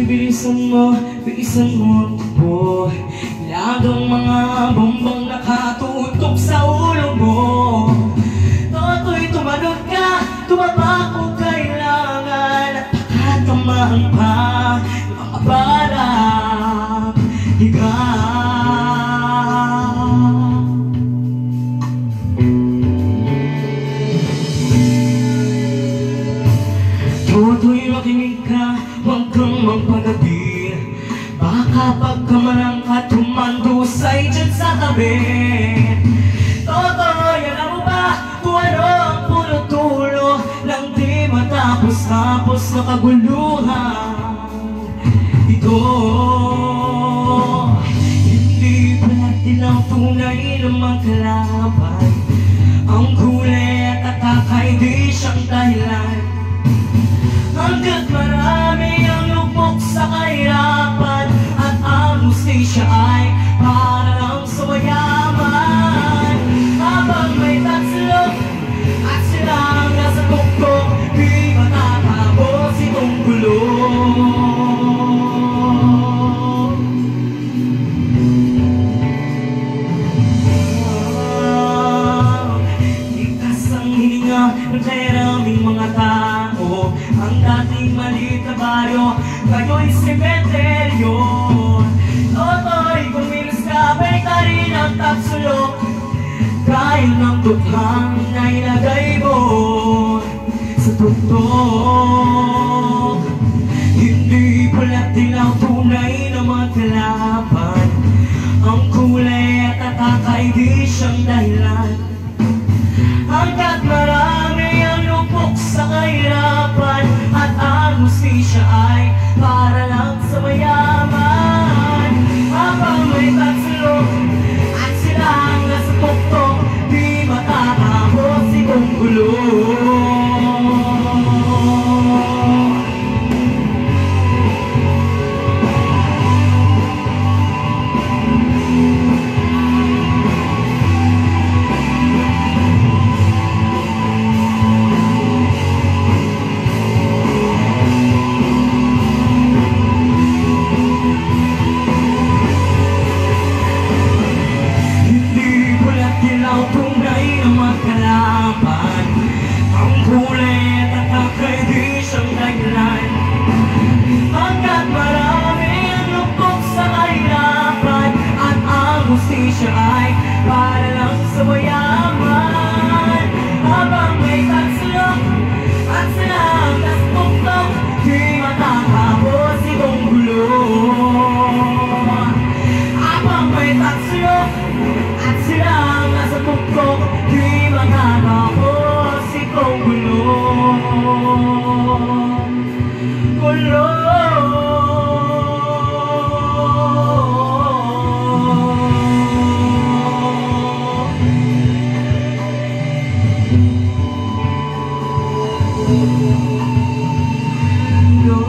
bilisan mo po. Lagang mga bombang nakatutok sa ulo mo. Toto'y tumanod ka, tumaba kung kailangan. At pakatamaan pa ng mga balang higa. Toto'y makinig ka, huwag kang magpagabi. Baka pagkamalang ka, tumandusay dyan sa tabi. Toto'y alam mo ba kung ano ang puno-tulo ng di matapos-tapos na kaguluhan ito? Hindi pala dilaw tunay na magkalaban. Ang kulay at atakay di siyang dahilan. Hanggat marami ang lugmok sa kahirapan at ang hustisya ay para lang sa mayaman. Habang may tatlo at silang nasa tuktok, di matatapos itong gulo. Ligtas ang hininga ng kayaraming mga tao. Ang dating maliit na baryo, ngayo'y sementeryo. Toto'y kung minus ka, balik na rin ang tapsulok. Kaya ng tuthang na ilagay mo sa tuktok. Hindi pala dilaw tunay na magkalaban. Ang kulay at atakay di siyang dahilan. Hanggat marami ang lupok sa kahirapan at ang hustisya ay para lang sa mayaman. Habang may tatsulok at silang nasa tuktok, di matatapos itong gulo. Tunay na magkalaban. Ang kulay at atakay di siyang dahilan. Hanggat marami ang lupok sa kahirapan at ang hustisya ay para lang sa mayaman. Habang may tatsulok at silang nasa tuktok, di matatapos itong gulo. Habang may tatsulok at silang nasa tuktok, di matatapos itong gulo. Gulo. No.